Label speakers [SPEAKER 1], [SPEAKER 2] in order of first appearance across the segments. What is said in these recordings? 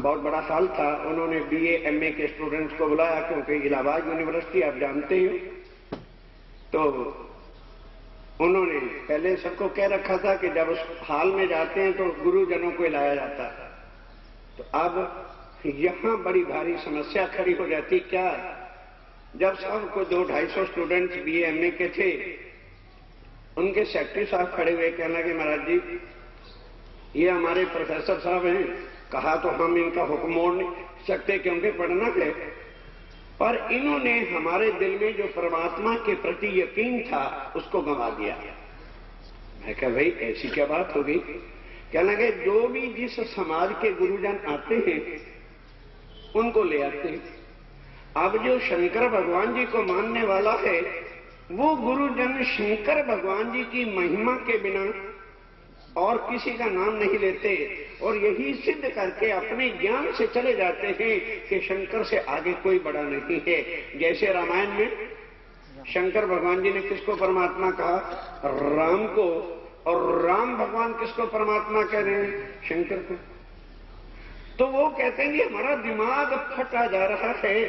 [SPEAKER 1] बहुत बड़ा हॉल था। उन्होंने बीए एमए के स्टूडेंट्स को बुलाया, क्योंकि इलाहाबाद यूनिवर्सिटी आप जानते हैं। तो उन्होंने पहले सबको कह रखा था कि जब उस हॉल में जाते हैं तो गुरुजनों को लाया जाता है। तो अब यहां बड़ी भारी समस्या खड़ी हो जाती। क्या, जब सबको 200-250 स्टूडेंट्स बीए एमए के थे, उनके सेक्रेटरी साहब खड़े हुए कहना कि महाराज जी, ये हमारे प्रोफेसर साहब हैं, कहा तो हम इनका हुक्म मोड़ नहीं सकते क्योंकि पढ़ना है, पर इन्होंने हमारे दिल में जो परमात्मा के प्रति यकीन था उसको गंवा दिया। मैं कहा भाई ऐसी क्या बात होगी? कहना कि जो भी जिस समाज के गुरुजन आते हैं उनको ले आते हैं। अब जो शंकर भगवान जी को मानने वाला है वो गुरुजन शंकर भगवान जी की महिमा के बिना और किसी का नाम नहीं लेते, और यही सिद्ध करके अपने ज्ञान से चले जाते हैं कि शंकर से आगे कोई बड़ा नहीं है। जैसे रामायण में शंकर भगवान जी ने किसको परमात्मा कहा? राम को। और राम भगवान किसको परमात्मा कह रहे हैं? शंकर को। तो वो कहते हैं कि हमारा दिमाग फटा जा रहा है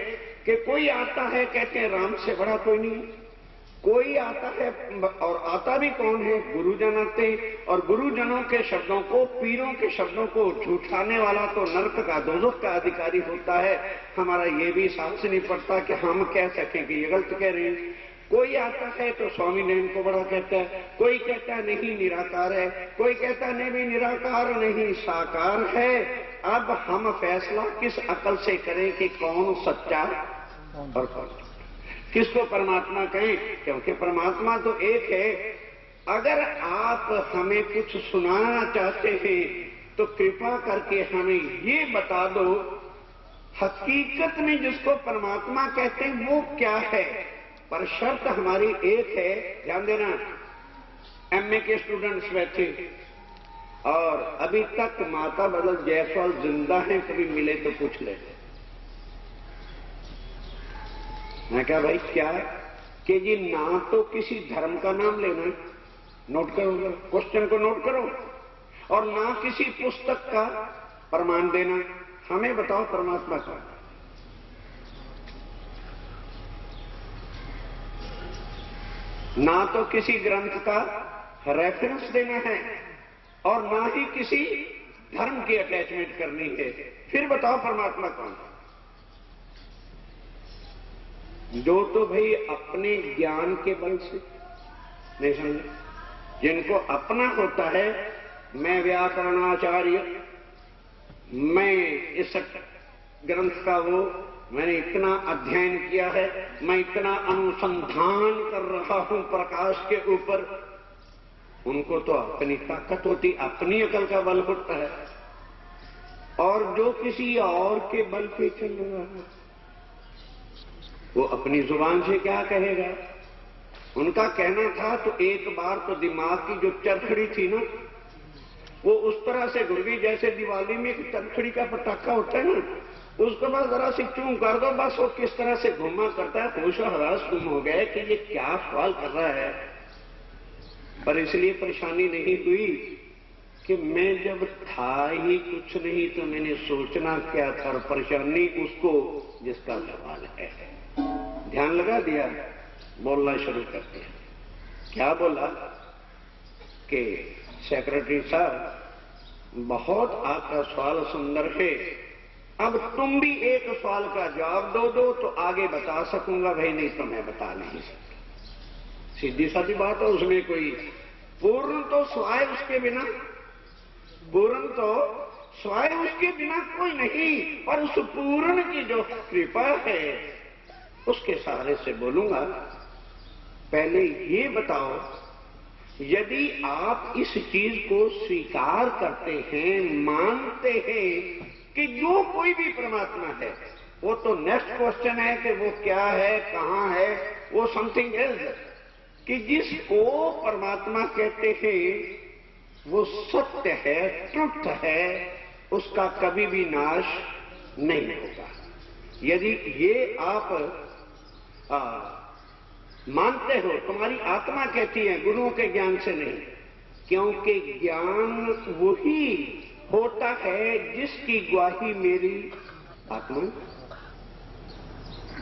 [SPEAKER 1] कि कोई आता है कहते हैं राम से बड़ा कोई नहीं, कोई आता है, और आता भी कौन है? गुरुजन आते हैं, और गुरुजनों के शब्दों को, पीरों के शब्दों को झूठाने वाला तो नरक का, दोजख का अधिकारी होता है। हमारा ये भी साहस नहीं पड़ता कि हम कह सकें कि ये गलत कह रहे हैं। कोई आता है तो स्वामी नैन को बड़ा कहता है, कोई कहता है नहीं निराकार है, कोई कहता है नहीं भी निराकार नहीं साकार है। अब हम फैसला किस अकल से करें कि कौन सच्चा और कौन, किसको परमात्मा कहें? क्योंकि परमात्मा तो एक है। अगर आप हमें कुछ सुनाना चाहते हैं तो कृपा करके हमें ये बता दो, हकीकत में जिसको परमात्मा कहते हैं वो क्या है? पर शर्त हमारी एक है, ध्यान देना, एमए के स्टूडेंट्स बैठे और अभी तक माता बदल जायसवाल जिंदा हैं, कभी मिले तो पूछ ले। मैं क्या भाई क्या कि जी ना तो किसी धर्म का नाम लेना, नोट करो, क्वेश्चन को नोट करो, और ना किसी पुस्तक का प्रमाण देना। हमें बताओ परमात्मा का। ना तो किसी ग्रंथ का रेफरेंस देना है और ना ही किसी धर्म की अटैचमेंट करनी है। फिर बताओ परमात्मा कौन? जो तो भाई अपने ज्ञान के बल से नहीं समझे, जिनको अपना होता है, मैं व्याकरणाचार्य, मैं इस ग्रंथ का वो, मैंने इतना अध्ययन किया है, मैं इतना अनुसंधान कर रहा हूं प्रकाश के ऊपर, उनको तो अपनी ताकत होती, अपनी अकल का बल होता है। और जो किसी और के बल पे चल रहा है वो अपनी जुबान से क्या कहेगा? उनका कहना था तो एक बार तो दिमाग की जो चरखड़ी थी ना, वो उस तरह से घुल गई जैसे दिवाली में एक चरखड़ी का पटाखा होता है ना, उसको बस जरा सी चूं कर दो, बस वो किस तरह से घुमा करता है। होशो हवास गुम हो गए कि ये क्या सवाल कर रहा है। पर इसलिए परेशानी नहीं हुई कि मैं जब था ही कुछ नहीं तो मैंने सोचना क्या था, और परेशानी उसको जिसका सवाल है। ध्यान लगा दिया, बोलना शुरू कर दिया। क्या बोला कि सेक्रेटरी साहब बहुत आपका सवाल सुंदर है, अब तुम भी एक सवाल का जवाब दो तो आगे बता सकूंगा, भाई नहीं तो मैं बता नहीं सकता। सीधी सादी बात है, उसमें कोई पूर्ण तो स्वाय उसके बिना, पूर्ण तो स्वाय उसके बिना कोई नहीं, और उस पूर्ण की जो कृपा है उसके सहारे से बोलूंगा। पहले ये बताओ, यदि आप इस चीज को स्वीकार करते हैं, मानते हैं कि जो कोई भी परमात्मा है, वो तो नेक्स्ट क्वेश्चन है कि वो क्या है, कहां है, वो समथिंग एल्स, कि जिसको परमात्मा कहते हैं वो सत्य है, ट्रुथ है, उसका कभी भी नाश नहीं होगा। यदि ये आप मानते हो, तुम्हारी आत्मा कहती है, गुरुओं के ज्ञान से नहीं, क्योंकि ज्ञान वही होता है जिसकी गवाही मेरी आत्मा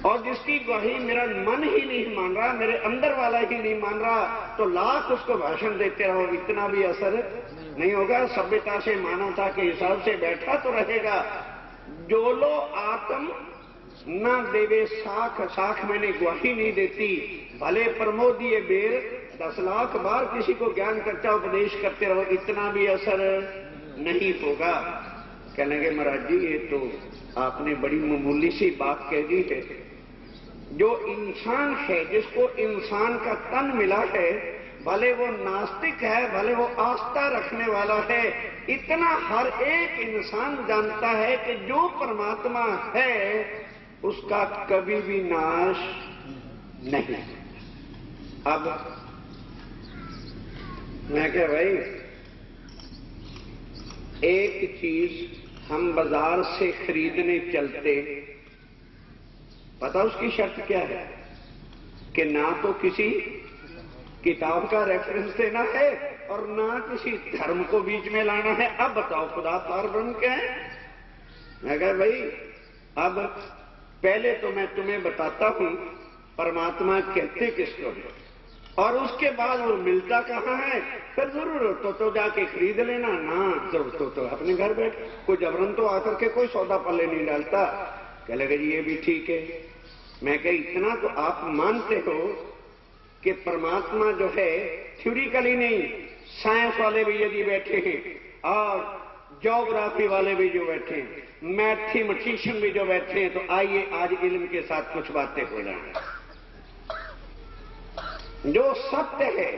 [SPEAKER 1] और जिसकी गवाही मेरा मन ही नहीं मान रहा, मेरे अंदर वाला ही नहीं मान रहा, तो लाख उसको भाषण देते रहो, इतना भी असर नहीं होगा। सभ्यता से मानवता के हिसाब से बैठा तो रहेगा। जो लो आत्म न देवे साख, साख मैंने गवाही नहीं देती, भले प्रमोदिए बेर 10 लाख बार किसी को ज्ञान चर्चा उपदेश करते रहो, इतना भी असर नहीं होगा। कहने लगे महाराज जी ये तो आपने बड़ी मामूली सी बात कह दी है। जो इंसान है, जिसको इंसान का तन मिला है, भले वो नास्तिक है, भले वो आस्था रखने वाला है, इतना हर एक इंसान जानता है कि जो परमात्मा है उसका कभी भी नाश नहीं। अब मैं क्या भाई, एक चीज हम बाजार से खरीदने चलते, पता उसकी शर्त क्या है कि ना तो किसी किताब का रेफरेंस देना है और ना किसी धर्म को बीच में लाना है। अब बताओ खुदा तार ब्रह्म क्या है? मैं कहा भाई अब पहले तो मैं तुम्हें बताता हूं परमात्मा कहते किसको है, और उसके बाद वो मिलता कहां है। फिर जरूर तो जाके खरीद लेना, ना तो अपने घर बैठ, कोई जबरन तो आकर के कोई सौदा पल्ले नहीं डालता। कह लगे जी ये भी ठीक है। मैं कह इतना तो आप मानते हो कि परमात्मा जो है थ्योरिकली नहीं, साइंस वाले भी यदि बैठे हैं और ज्योग्राफी वाले भी जो बैठे हैं, मैथमेटिशियन भी जो बैठे हैं, तो आइए आज इल्म के साथ कुछ बातें हो जाएं। जो सत्य है,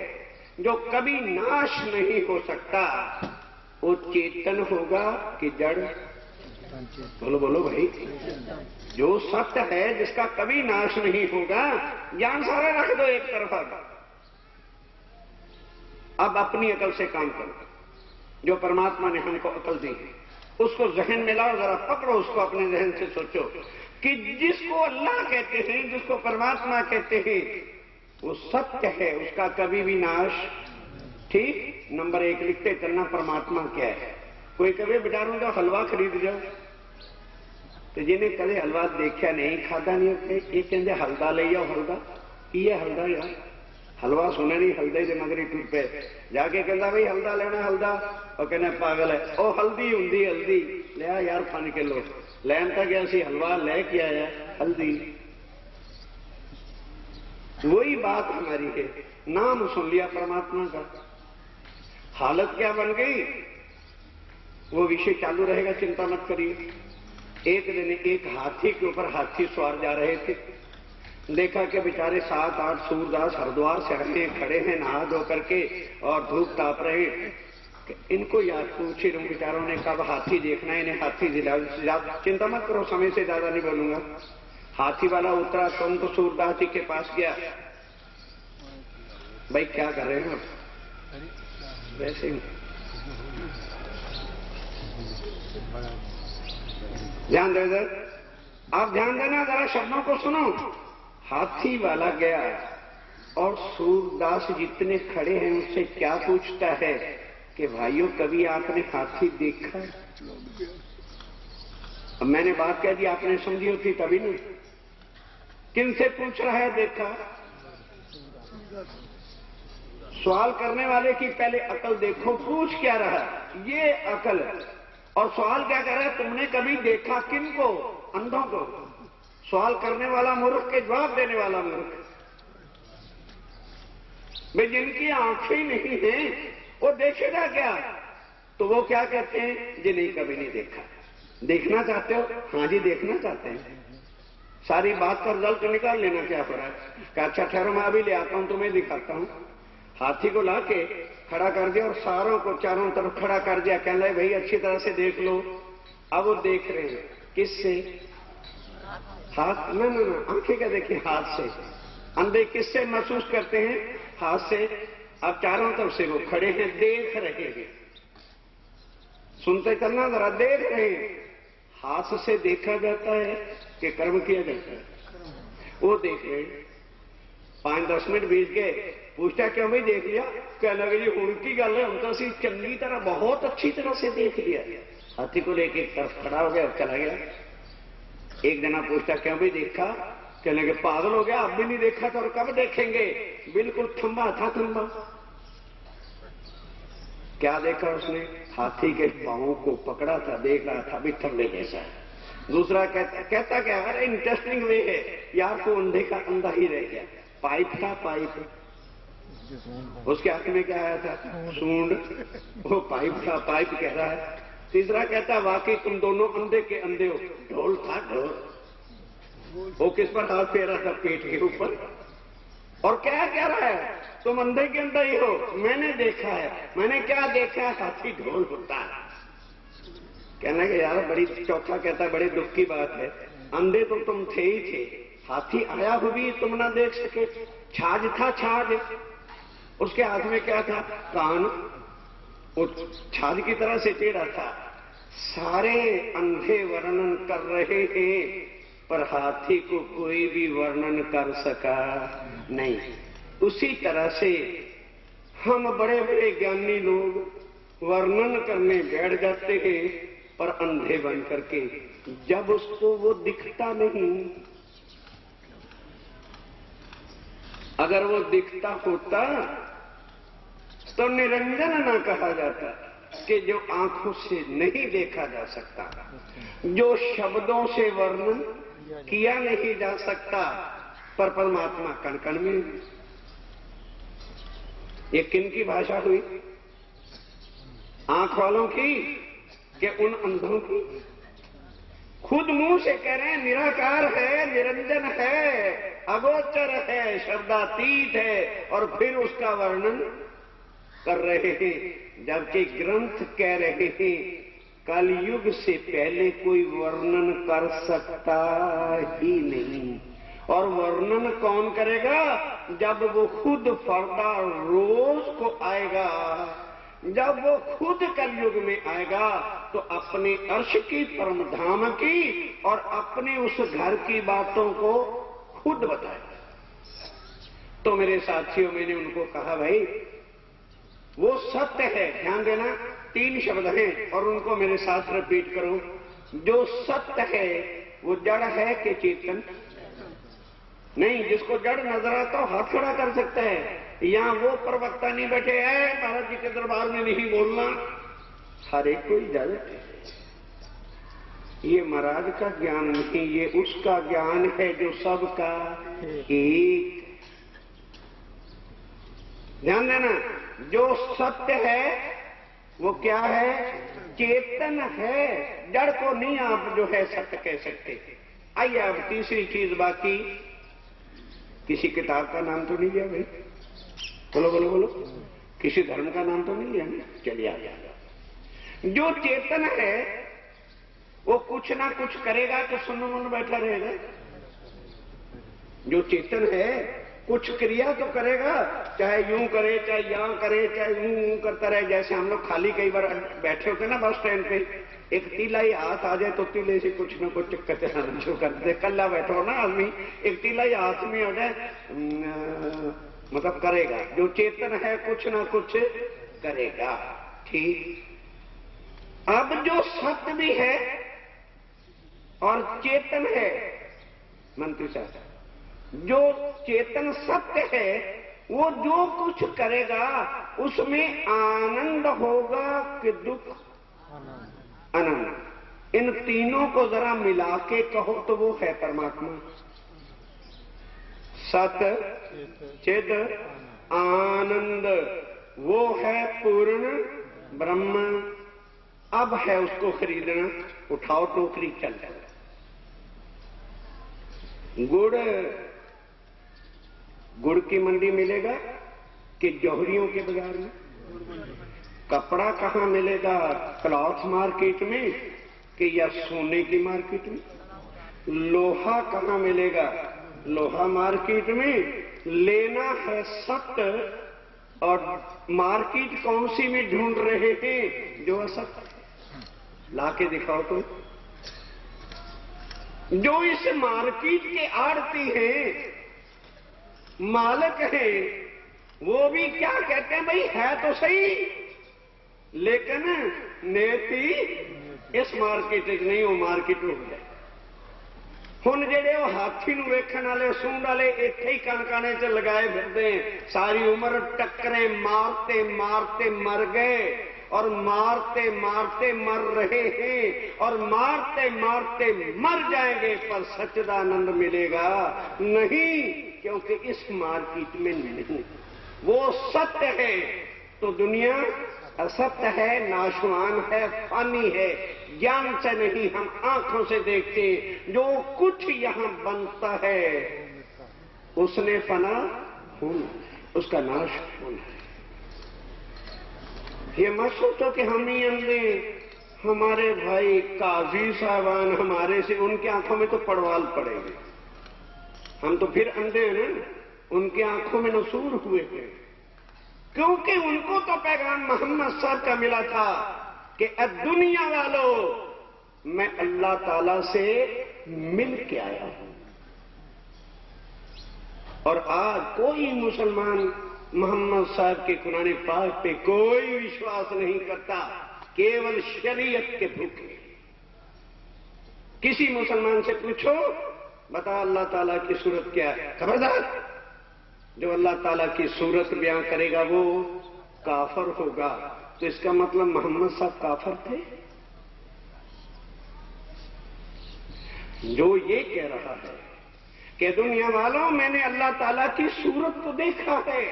[SPEAKER 1] जो कभी नाश नहीं हो सकता, वो चेतन होगा कि जड़? बोलो बोलो भाई। जो सत्य है जिसका कभी नाश नहीं होगा, ज्ञान सारा रख दो एक तरफ, अब अपनी अकल से काम करो। जो परमात्मा ने हमको अकल दी है उसको जहन में लाओ, जरा पकड़ो उसको, अपने जहन से सोचो कि जिसको अल्लाह कहते हैं, जिसको परमात्मा कहते हैं, वो सत्य है, उसका कभी भी नाश। ठीक, नंबर 1 लिखते चलना परमात्मा क्या है। कोई कभी बेचारों का हलवा खरीद जाओ तो जिन्हें कदे हलवा देखा नहीं, खादा नहीं, ये कहते हल्दा ले जाओ, हल्दा ये हल्दा यार, हलवा सुना नहीं, हल्दे के मगरी टूर पे जाके कहता भाई हल्दा लेना, हल्दा, और कहना पागल है, ओ हल्दी हुंदी हल्दी लिया यार 5 किलो लैन तक गया सी, हलवा लेके आया हल्दी। वही बात हमारी है, नाम सुन लिया परमात्मा का, हालत क्या बन गई वो विषय चालू रहेगा, चिंता मत करिए। एक दिन एक हाथी के ऊपर हाथी सवार जा रहे थे, देखा कि बेचारे 7-8 सूरदास हरिद्वार शहर में खड़े हैं नहा धो करके और धूप ताप रहे हैं। इनको याद पूछे उन बेचारों ने कब हाथी देखना है, इन्हें हाथी दिला। चिंता मत करो, समय से ज्यादा नहीं बोलूंगा। हाथी वाला उतरा, तुम तो सूरदास जी के पास गया, भाई क्या कर रहे हैं आप? वैसे ही ध्यान दे, आप ध्यान देना, जरा शब्दों को सुनो। हाथी वाला गया और सूरदास जितने खड़े हैं उनसे क्या पूछता है कि भाइयों कभी आपने हाथी देखा? अब मैंने बात कह दी, आपने समझी होती तभी नहीं। किन से पूछ रहा है देखा? सवाल करने वाले की पहले अकल देखो, पूछ क्या रहा, ये अकल। और सवाल क्या कर रहा है, तुमने कभी देखा किनको? अंधों को। सवाल करने वाला मूर्ख के जवाब देने वाला मूर्ख। भाई जिनकी आंखें नहीं है वो देखेगा क्या? तो वो क्या कहते हैं, जी नहीं कभी नहीं देखा। देखना चाहते हो? हाँ जी देखना चाहते हैं। सारी बात का रिजल्ट निकाल लेना, क्या हो रहा है। अच्छा ठहरो मैं अभी ले आता हूं, तुम्हें दिखाता हूं। हाथी को लाके खड़ा कर दिया और सारों को चारों तरफ खड़ा कर दिया, कहने लगे भाई अच्छी तरह से देख लो। अब वो देख रहे हैं किससे? हाथ ना ना ना, आंखें क्या देखें, हाथ से। अंधे किससे महसूस करते हैं? हाथ से। अब चारों तरफ से वो खड़े हैं, देख रहे हैं। सुनते चलना जरा, देख रहे हैं। हाथ से देखा जाता है कि कर्म किया जाता है? वो देख रहे हैं। 5-10 मिनट बीत गए, पूछता क्यों भाई देख लिया? कहने लगे जी हुण की गल है, हम तो असी चंगी तरह बहुत अच्छी तरह से देख लिया। हाथी को लेके एक तरफ खड़ा हो गया और चला गया। एक जना पूछता क्यों भाई देखा? कहने लगे पागल हो गया, अब भी नहीं देखा तो और कब देखेंगे? बिल्कुल थंबा था थंबा। क्या देखा उसने? हाथी के पांव को पकड़ा था, देख रहा था भी थंबे जैसा है। दूसरा कहता क्या, अरे इंटरेस्टिंग वे है यार, तो अंधे का अंधा ही रह गया। पाइप था, पाइप, उसके हाथ में क्या आया था? सूंड। वो पाइप था, पाइप कह रहा है। तीसरा कहता वाकई तुम दोनों अंधे के अंधे हो। ढोल था, ढोल। वो किस पर हाथ फेरा था? पेट के ऊपर। और क्या कह रहा है? तुम अंधे के अंधे ही हो, मैंने देखा है। मैंने क्या देखा है? हाथी ढोल होता है। कहना कि यार बड़ी, चौथा कहता बड़े दुख की बात है, अंधे तो तुम थे ही थे, हाथी आया हुआ भी तुम ना देख सके। छाछ था, छाछ, उसके हाथ में क्या था? कान। वो छाछ की तरह से टेढ़ा था। सारे अंधे वर्णन कर रहे हैं, पर हाथी को कोई भी वर्णन कर सका नहीं। उसी तरह से हम बड़े बड़े ज्ञानी लोग वर्णन करने बैठ जाते हैं, पर अंधे बन करके। जब उसको वो दिखता नहीं, अगर वो दिखता होता तो निरंजन ना कहा जाता, कि जो आंखों से नहीं देखा जा सकता, जो शब्दों से वर्णन किया नहीं जा सकता, पर परमात्मा कण कण में। ये किन की भाषा हुई? आंख वालों की कि उन अंधों की? खुद मुंह से कह रहे हैं निराकार है, निरंजन है, अगोचर है, शब्दातीत है, और फिर उसका वर्णन कर रहे हैं। जबकि ग्रंथ कह रहे हैं कलयुग से पहले कोई वर्णन कर सकता ही नहीं। और वर्णन कौन करेगा? जब वो खुद फरदा रोज को आएगा, जब वो खुद कलयुग में आएगा, तो अपने अर्श की, परम धाम की और अपने उस घर की बातों को खुद बताएगा। तो मेरे साथियों, मैंने उनको कहा भाई वो सत्य है, ध्यान देना, 3 शब्द हैं और उनको मेरे साथ रिपीट करो। जो सत्य है वो जड़ है कि चेतन? नहीं, जिसको जड़ नजर आता हो हाथ खड़ा कर सकता है। यहां वो प्रवक्ता नहीं बैठे हैं महाराज जी के दरबार में नहीं बोलना, हर एक को इजाजत है। ये महाराज का ज्ञान नहीं, ये उसका ज्ञान है जो सबका एक। ध्यान देना, जो सत्य है वो क्या है? चेतन है। जड़ को नहीं आप जो है सत्य कह सकते। आइए अब तीसरी चीज बाकी, किसी किताब का नाम तो नहीं लिया भाई? बोलो बोलो बोलो, किसी धर्म का नाम तो नहीं लिया ना? चलिए आ जाएगा। जो चेतन है वो कुछ ना कुछ करेगा कि सुनो मन बैठा रहेगा? जो चेतन है कुछ क्रिया तो करेगा, चाहे यूं करे, चाहे यहां करे, चाहे यूं करता रहे। जैसे हम लोग खाली कई बार बैठे होते ना बस स्टैंड पे, एक तीला ही हाथ आ जाए तो तीले से कुछ ना कुछ चक्कर शुरू कर दे। कल्ला बैठो ना आदमी, एक तीला ही हाथ में हो जाए, मतलब करेगा। जो चेतन है कुछ ना कुछ करेगा। ठीक। अब जो सत्य भी है और चेतन है, मंत्री साहब, जो चेतन सत्य है वो जो कुछ करेगा उसमें आनंद होगा कि दुख? आनंद। इन तीनों को जरा मिला के कहो तो वो है परमात्मा। सत, चिद, आनंद, वो है पूर्ण ब्रह्म। अब है उसको खरीदना, उठाओ टोकरी, चल जाओ। गुड़ की मंडी मिलेगा कि जौहरियों के बाजार में? कपड़ा कहां मिलेगा? क्लॉथ मार्केट में कि या सोने की मार्केट में? लोहा कहां मिलेगा? लोहा मार्केट में। लेना है सत्य, और मार्केट कौन सी में ढूंढ रहे हैं? जो असत्य। लाके दिखाओ तो। जो इस मार्केट के आड़ती हैं मालिक है, वो भी क्या कहते हैं, भाई है तो सही लेकिन नेति इस मार्केट नहीं, वो मार्केट हो जाए। हुण जेडे वो हाथी नूं वेखण वाले सूंड वाले इत्थे ही कणकाने च लगाए फिरदे, सारी उम्र टक्करे मारते मारते मर गए और मारते मारते मर रहे हैं और मारते मारते मर जाएंगे, पर सच्चिदानंद मिलेगा नहीं, क्योंकि इस मार्केट में नहीं। वो सत्य है तो दुनिया असत्य है, नाशवान है, फानी है, ज्ञान से नहीं, हम आंखों से देखते। जो कुछ यहां बनता है उसने फना होना, उसका नाश होना है। ये मत सोचो कि हम ही अंधे, हमारे भाई काजी साहबान हमारे से, उनकी आंखों में तो पड़वाल पड़ेंगे, हम तो फिर अंधे हैं ना, उनकी आंखों में नसूर हुए थे, क्योंकि उनको तो पैगाम मोहम्मद साहब का मिला था कि दुनिया वालों मैं अल्लाह ताला से मिल के आया हूं। और आज कोई मुसलमान मोहम्मद साहब के कुरान पाक पे कोई विश्वास नहीं करता, केवल शरीयत के भूखे। किसी मुसलमान से पूछो, बता अल्लाह ताला की सूरत क्या है, खबरदार जो अल्लाह ताला की सूरत बयां करेगा वो काफर होगा। तो इसका मतलब मोहम्मद साहब काफर थे? जो ये कह रहा है कि दुनिया वालों मैंने अल्लाह ताला की सूरत को देखा है,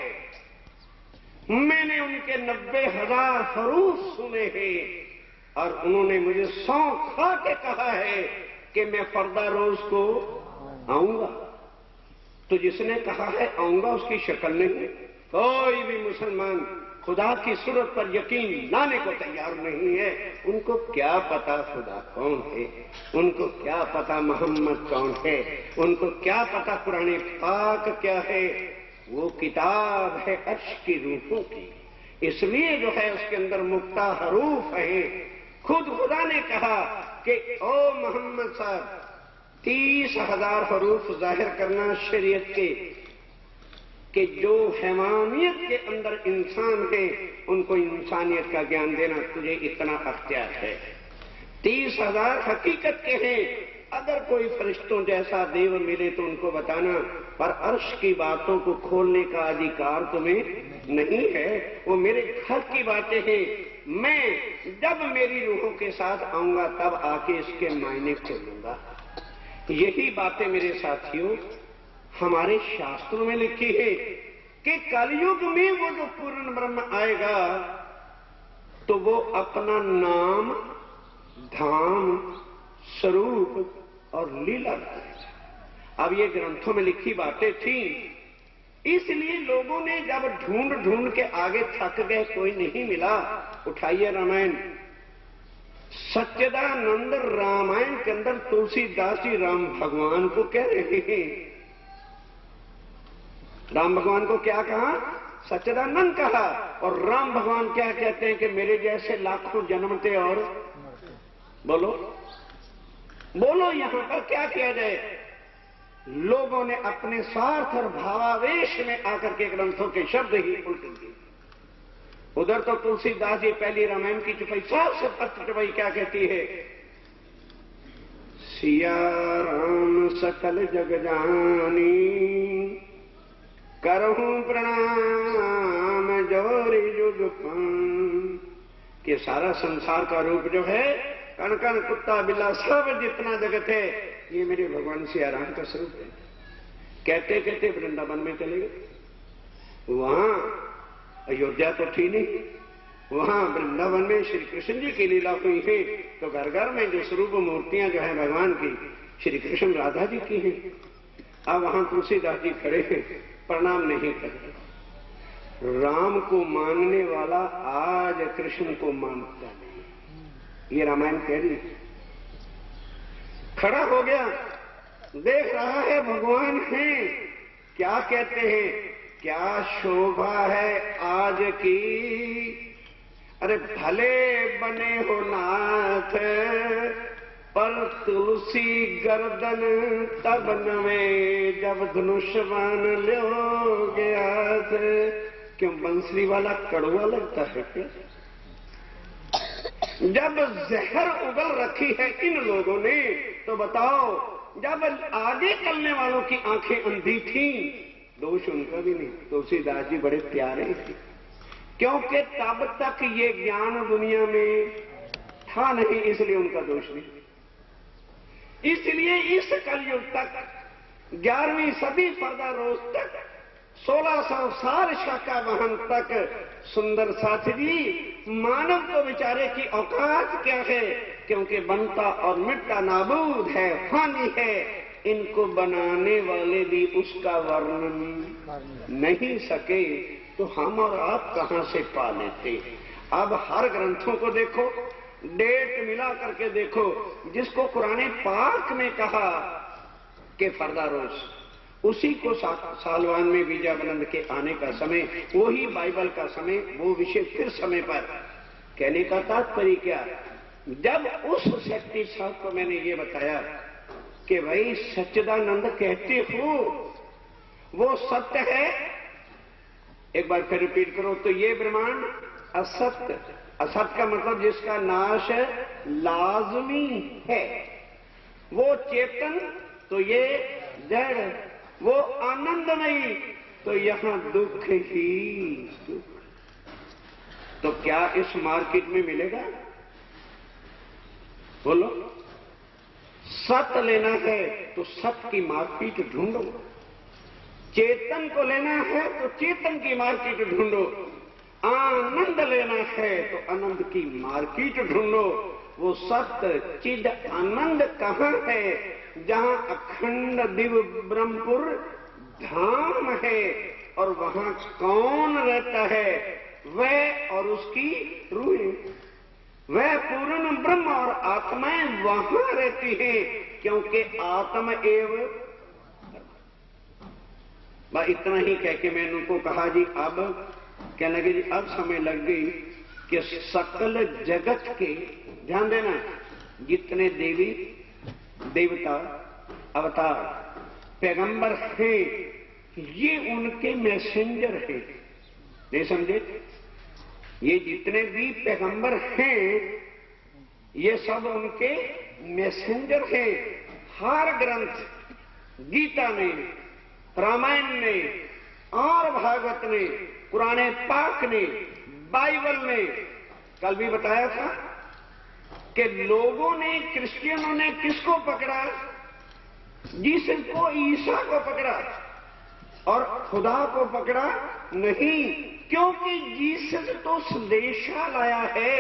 [SPEAKER 1] मैंने उनके 90,000 हरूफ सुने हैं और उन्होंने मुझे 100 खा के कहा है कि मैं फर्दा रोज को आऊंगा। तो जिसने कहा है आऊंगा उसकी शक्ल नहीं। कोई भी मुसलमान खुदा की सूरत पर यकीन लाने को तैयार नहीं है। उनको क्या पता खुदा कौन है, उनको क्या पता मोहम्मद कौन है, उनको क्या पता कुरान पाक क्या है। वो किताब है अर्श की रूहों की, इसलिए जो है उसके अंदर मुक्ता हरूफ है। खुद खुदा ने कहा कि ओ मोहम्मद साहब 30,000 हरूफ जाहिर करना शरीयत के कि जो हैवानियत के अंदर इंसान है उनको इंसानियत का ज्ञान देना तुझे इतना अख्तियार है। 30,000 हकीकत के हैं। अगर कोई फरिश्तों जैसा देव मिले तो उनको बताना, पर अर्श की बातों को खोलने का अधिकार तुम्हें नहीं है। वो मेरे घर की बातें हैं। मैं जब मेरी रूहों के साथ आऊंगा तब आके इसके मायने खोलूंगा। यही बातें मेरे साथियों हमारे शास्त्रों में लिखी है कि कलयुग में वो जो पूर्ण ब्रह्म आएगा तो वो अपना नाम, धाम, स्वरूप और लीला करेगा। अब ये ग्रंथों में लिखी बातें थी, इसलिए लोगों ने जब ढूंढ ढूंढ के आगे थक गए, कोई नहीं मिला, उठाइए रामायण। सच्चिदानंद रामायण के अंदर तुलसीदास जी राम भगवान को कह रहे हैं। राम भगवान को क्या कहा? सच्चिदानंद कहा। और राम भगवान क्या कहते हैं कि मेरे जैसे लाखों जन्मते और बोलो बोलो यहां पर क्या किया जाए। लोगों ने अपने स्वार्थ और भावावेश में आकर के ग्रंथों के शब्द ही उल्ट दिए। उधर तो तुलसीदास जी पहली रामायण की चुपाई, सबसे पत्र चुपाई क्या कहती है? सिया राम सकल जग जानी, करहूं प्रणाम जोरी जुग पान। कि सारा संसार का रूप जो है, कण कण कुत्ता बिल्ला सब जितना जगत है, ये मेरे भगवान सिया राम का स्वरूप है। कहते कहते वृंदावन में चले गए। वहां अयोध्या तो थी नहीं, वहां वृंदावन में श्री कृष्ण जी की लीला हुई है। तो घर घर में जो स्वरूप मूर्तियां जो है भगवान की, श्री कृष्ण राधा जी की हैं। अब वहां तुलसीदास जी खड़े हैं, प्रणाम नहीं करते। राम को मानने वाला आज कृष्ण को मानता नहीं। ये रामायण कह रही। खड़ा हो गया, देख रहा है भगवान है, क्या कहते हैं? क्या शोभा है आज की, अरे भले बने हो नाथ, पर तुलसी गर्दन तब नवे जब धनुष बाण लो गया थे। क्यों बंसरी वाला कड़वा लगता है क्या? जब जहर उगल रखी है इन लोगों ने, तो बताओ जब आगे चलने वालों की आंखें अंधी थी, दोष उनका भी नहीं। तुलसीदास जी बड़े प्यारे थे, क्योंकि तब तक ये ज्ञान दुनिया में था नहीं, इसलिए उनका दोष नहीं। इसलिए इस कलयुग तक 11वीं सदी पर्दा रोज तक 1600 साल शाखा वहन तक सुंदर साथ जी मानव को विचारे की औकात क्या है, क्योंकि बनता और मिटता नाबूद है, फानी है। इनको बनाने वाले भी उसका वर्णन नहीं सके, तो हम और आप कहां से पा लेते। अब हर ग्रंथों को देखो, डेट मिला करके देखो। जिसको कुरान पाक में कहा कि फरदा रोज, उसी को सालवान में बीजाबनंद के आने का समय, वही बाइबल का समय, वो विषय फिर समय पर। कहने का तात्पर्य क्या? जब उस शक्ति साहब को मैंने ये बताया कि भाई सच्चिदानंद कहते हो वो सत्य है, एक बार फिर रिपीट करो, तो ये ब्रह्मांड असत्य। असत्य का मतलब जिसका नाश लाजमी है। वो चेतन, तो ये जड़। वो आनंदमयी, तो यहां दुख ही दुख। तो क्या इस मार्केट में मिलेगा? बोलो। सत्य लेना है तो सत्य की मार्केट ढूंढो, चेतन को लेना है तो चेतन की मार्केट ढूंढो, आनंद लेना है तो आनंद की मार्केट ढूंढो। वो सत्य चिद आनंद कहां है? जहां अखंड दिव्य ब्रह्मपुर धाम है, और वहां कौन रहता है? वह और उसकी रूहें, वह पूर्ण ब्रह्म और आत्माएं वहां रहती हैं, क्योंकि आत्मा एवं। बस इतना ही कह के मैंने उनको कहा जी, अब क्या लगे जी, अब समय लग गई कि सकल जगत के, ध्यान देना, जितने देवी देवता अवतार पैगंबर हैं, ये उनके मैसेंजर हैं। नहीं समझे? ये जितने भी पैगंबर हैं, ये सब उनके मैसेंजर हैं। हर ग्रंथ, गीता ने, रामायण ने और भागवत ने, कुरान पाक ने, बाइबल ने, कल भी बताया था कि लोगों ने, क्रिश्चियनों ने किसको पकड़ा? जिसको ईसा को पकड़ा, और खुदा को पकड़ा नहीं, क्योंकि जीसस तो संदेशा लाया है,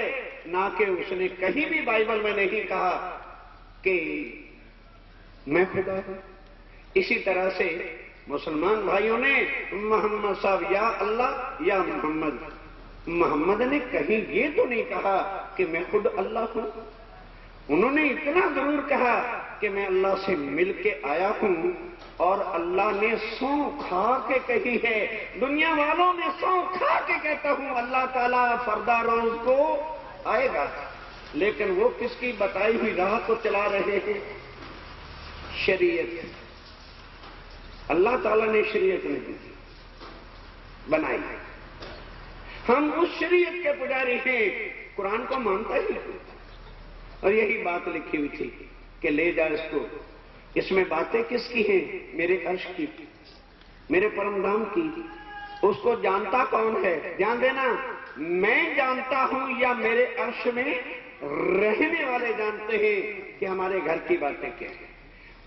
[SPEAKER 1] ना कि उसने कहीं भी बाइबल में नहीं कहा कि मैं खुदा हूं। इसी तरह से मुसलमान भाइयों ने मोहम्मद साहब या अल्लाह या मोहम्मद, मोहम्मद ने कहीं ये तो नहीं कहा कि मैं खुद अल्लाह हूं। उन्होंने इतना जरूर कहा कि मैं अल्लाह से मिलके आया हूं, और अल्लाह ने सौ खा के कही है। दुनिया वालों ने सौ खा के कहता हूं अल्लाह ताला फरदा रोज को आएगा, लेकिन वो किसकी बताई हुई राह को चला रहे हैं? शरीयत। अल्लाह ताला ने शरीयत नहीं बनाई, हम उस शरीयत के पुजारी हैं। कुरान को मानता ही है, और यही बात लिखी हुई थी कि ले जा इसको। इसमें बातें किसकी हैं? मेरे अर्श की, मेरे परमधाम की। उसको जानता कौन है? ध्यान देना, मैं जानता हूं या मेरे अर्श में रहने वाले जानते हैं कि हमारे घर की बातें क्या है।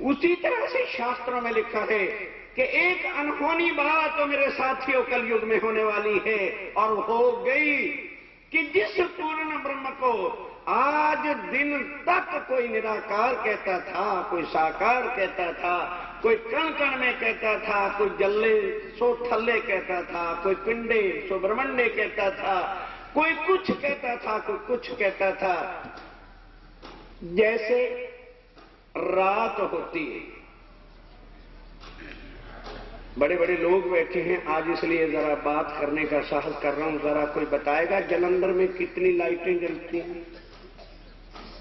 [SPEAKER 1] उसी तरह से शास्त्रों में लिखा है कि एक अनहोनी बात तो मेरे साथियों कलयुग में होने वाली है, और हो गई कि जिस पूर्ण ब्रह्म को आज दिन तक कोई निराकार कहता था, कोई साकार कहता था, कोई कण कण में कहता था, कोई जल्ले सो थल्ले कहता था, कोई पिंडे सो ब्रह्मंडे कहता था, कोई कुछ कहता था, कोई कुछ कहता था। जैसे रात होती है, बड़े बड़े लोग बैठे हैं आज, इसलिए जरा बात करने का साहस कर रहा हूं। जरा कोई बताएगा जालंधर में कितनी लाइटें जलती हैं?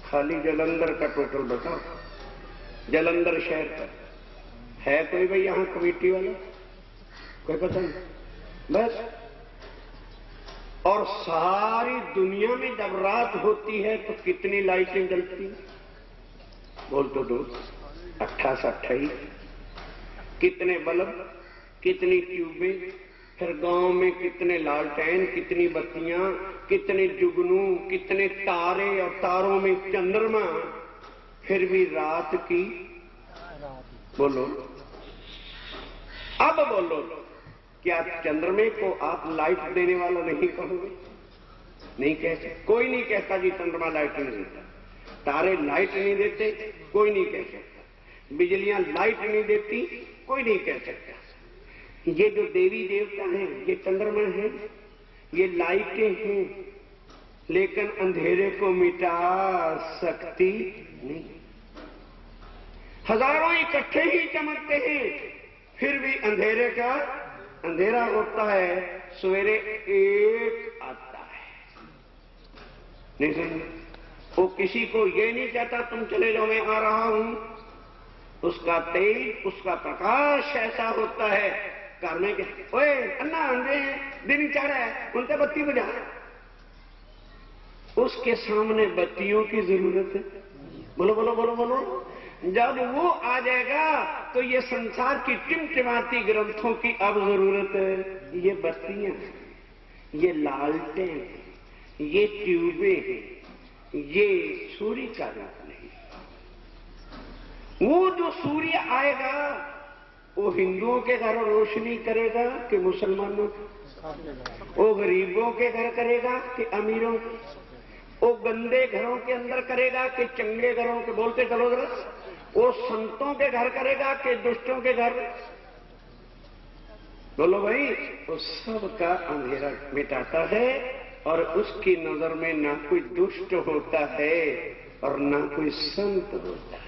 [SPEAKER 1] खाली जलंधर का टोटल बताओ, जलंधर शहर का है कोई भाई यहां कमेटी वाला? कोई पता नहीं बस। और सारी दुनिया में जब रात होती है तो कितनी लाइटें जलती हैं? बोल तो दो, 28 कितने बल्ब, कितनी ट्यूबें, फिर गांव में कितने लालटेन, कितनी बत्तियां, कितने जुगनू, कितने तारे और तारों में चंद्रमा, फिर भी रात की। बोलो अब बोलो, क्या चंद्रमे को आप लाइट देने वाला नहीं कहोगे? नहीं कह सकते, कोई नहीं कहता जी चंद्रमा लाइट नहीं देता, तारे लाइट नहीं देते, कोई नहीं कह सकता, बिजलियां लाइट नहीं देती, कोई नहीं कह सकता। ये जो देवी देवता हैं, ये चंद्रमा है, ये लाइटें हैं, लेकिन अंधेरे को मिटा सकती नहीं। हजारों इकट्ठे ही चमकते हैं, फिर भी अंधेरे का अंधेरा होता है, सवेरे एक आता है। नहीं सुन, वो किसी को ये नहीं कहता तुम चले जाओ मैं आ रहा हूं, उसका तेज, उसका प्रकाश ऐसा होता है, घर में ओए अन्ना अंधे दिन चढ़ है, उनसे बत्ती बुझा। उसके सामने बत्तियों की जरूरत है? बोलो बोलो बोलो बोलो। जब वो आ जाएगा तो ये संसार की टिमटिमाती ग्रंथों की अब जरूरत है। ये बत्तियां, ये लालटें, ये ट्यूबें हैं, ये सूर्य का रूप नहीं। वो जो सूर्य आएगा वो हिंदुओं के घर रोशनी करेगा कि मुसलमानों के? वो गरीबों के घर करेगा कि अमीरों के? वो गंदे घरों के अंदर करेगा कि चंगे घरों के? बोलते चलो जरा। वो संतों के घर करेगा कि दुष्टों के घर? बोलो भाई। वो सबका अंधेरा मिटाता है और उसकी नजर में ना कोई दुष्ट होता है और ना कोई संत होता है।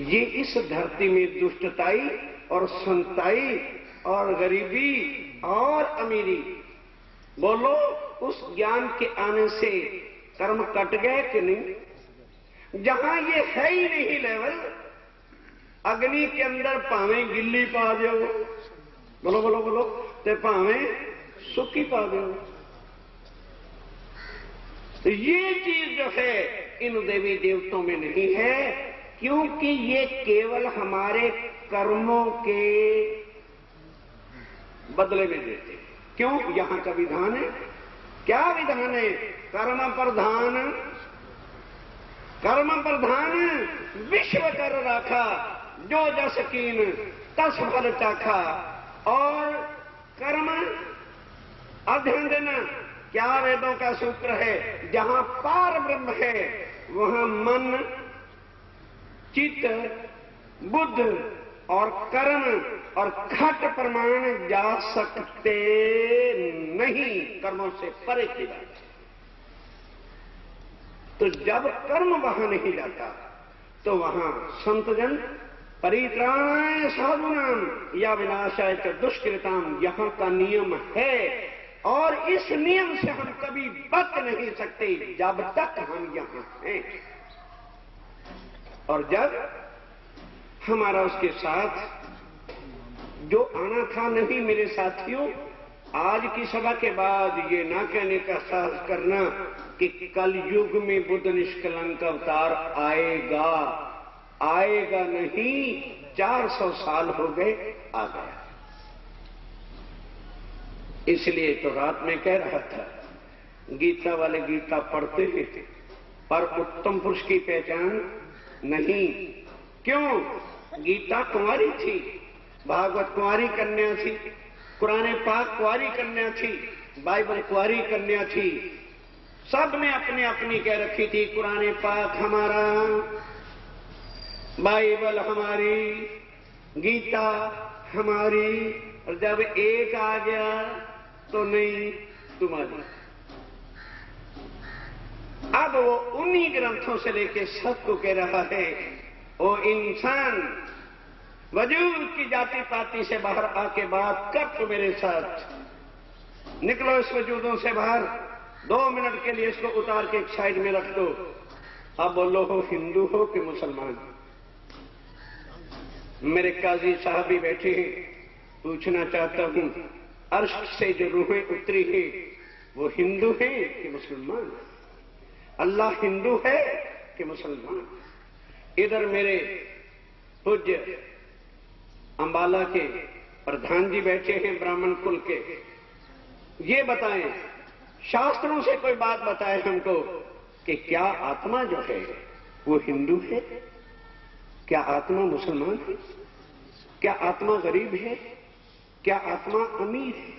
[SPEAKER 1] ये इस धरती में दुष्टताई और संताई और गरीबी और अमीरी, बोलो उस ज्ञान के आने से कर्म कट गए कि नहीं? जहां ये है ही नहीं लेवल, अग्नि के अंदर भावे गिल्ली पा दो, बोलो बोलो बोलो, ते भावे सुखी पा दो। तो ये चीज जो है इन देवी देवताओं में नहीं है, क्योंकि ये केवल हमारे कर्मों के बदले में देते। क्यों? यहां का विधान है। क्या विधान है? कर्म प्रधान, कर्म प्रधान विश्व कर राखा, जो जस कीन तस फल चाखा। और कर्म अध्ययन देना, क्या वेदों का सूत्र है? जहां पार ब्रह्म है वहां मन, चित्त, बुद्ध और कर्म और खट प्रमाण जा सकते नहीं, कर्मों से परे की बात। तो जब कर्म वहां नहीं जाता तो वहां संतजन परित्राणाय साधूनाम या विनाशाय च दुष्कृताम, यहां का नियम है। और इस नियम से हम कभी बच नहीं सकते जब तक हम यहां हैं। और जब हमारा उसके साथ जो आना था नहीं, मेरे साथियों, आज की सभा के बाद ये ना कहने का साहस करना कि कल युग में बुद्ध निष्कलंक अवतार आएगा। आएगा नहीं, 400 साल हो गए, आ गया। इसलिए तो रात में कह रहा था, गीता वाले गीता पढ़ते थे पर उत्तम पुरुष की पहचान नहीं। क्यों? गीता कुंवारी थी, भागवत कुंवारी कन्या थी, कुरान पाक कुंवारी कन्या थी, बाइबल कुंवारी कन्या थी। सब ने अपने अपनी कह रखी थी, कुरान पाक हमारा, बाइबल हमारी, गीता हमारी। और जब एक आ गया तो नहीं तुम्हारी। अब वो उन्हीं ग्रंथों से लेके सबको कह रहा है, ओ इंसान, वजूद की जाति पाति से बाहर आके बात कर तो मेरे साथ। निकलो इस वजूदों से बाहर, 2 मिनट के लिए इसको उतार के एक साइड में रख दो। अब बोलो हो हिंदू हो कि मुसलमान? मेरे काजी साहब भी बैठे हैं, पूछना चाहता हूं, अर्श से जो रूहें उतरी है वो हिंदू है कि मुसलमान? अल्लाह हिंदू है कि मुसलमान? इधर मेरे पूज्य अंबाला के प्रधान जी बैठे हैं ब्राह्मण कुल के। ये बताएं, शास्त्रों से कोई बात बताए हमको कि क्या आत्मा जो है वो हिंदू है? क्या आत्मा मुसलमान है? क्या आत्मा गरीब है? क्या आत्मा अमीर है?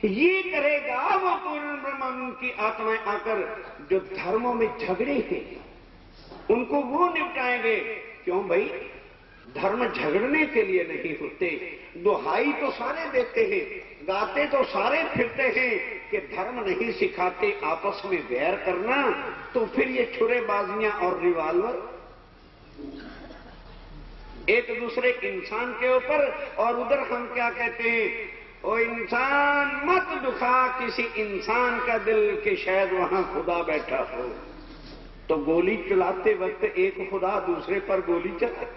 [SPEAKER 1] ये करेगा वो पूर्ण ब्रह्म की आत्माएं आकर जो धर्मों में झगड़े हैं उनको वो निपटाएंगे। क्यों भाई? धर्म झगड़ने के लिए नहीं होते। दुहाई तो सारे देते हैं, गाते तो सारे फिरते हैं कि धर्म नहीं सिखाते आपस में वैर करना, तो फिर ये छुरेबाजियां और रिवाल्वर एक दूसरे इंसान के ऊपर। और उधर हम क्या कहते हैं, ओ इंसान मत दुखा किसी इंसान का दिल कि शायद वहां खुदा बैठा हो। तो गोली चलाते वक्त एक खुदा दूसरे पर गोली चलाए।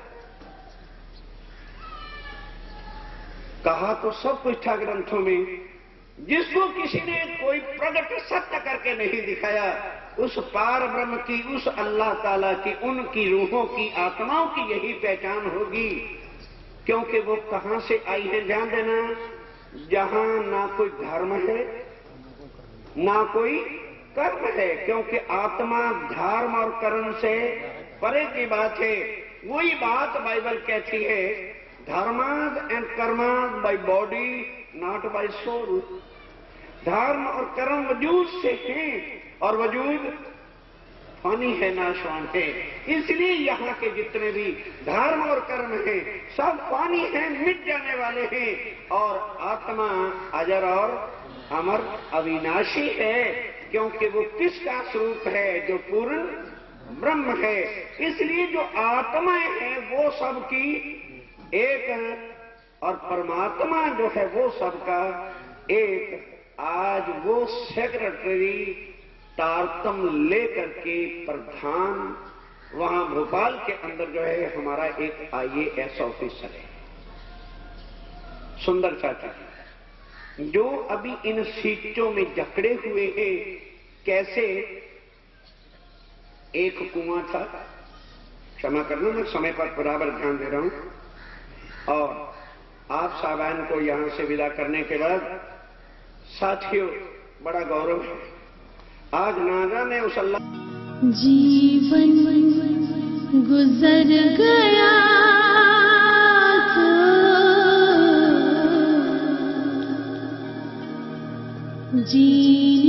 [SPEAKER 1] कहा तो सब कुछ था ग्रंथों में, जिसको किसी ने कोई प्रकट सत्य करके नहीं दिखाया, उस पार ब्रह्म की, उस अल्लाह ताला की, उनकी रूहों की, आत्माओं की यही पहचान होगी। क्योंकि वो कहां से आई है, ध्यान देना, जहां ना कोई धर्म है ना कोई कर्म है। क्योंकि आत्मा धर्म और कर्म से परे की बात है। वही बात बाइबल कहती है, धर्मास एंड कर्मास by body not by soul. धर्म और कर्म वजूद से हैं और वजूद फानी है, नाशवान है। इसलिए यहां के जितने भी धर्म और कर्म हैं सब फानी हैं, मिट जाने वाले हैं। और आत्मा अजर और अमर अविनाशी है। क्योंकि वो किसका स्वरूप है? जो पूर्ण ब्रह्म है। इसलिए जो आत्माएं हैं वो सबकी एक है और परमात्मा जो है वो सबका एक। आज वो सेक्रेटरी तारतम लेकर के प्रधान वहां भोपाल के अंदर जो है हमारा एक IAS ऑफिसर है, सुंदर चाचा, जो अभी इन सीटों में जकड़े हुए हैं। कैसे? एक कुआं था, क्षमा करना मैं समय पर बराबर ध्यान दे रहा हूं। और आप साहबान को यहां से विदा करने के बाद साथियों बड़ा गौरव है, आज नागा ने उस अल्लाह
[SPEAKER 2] जीवन गुजर गया तो जी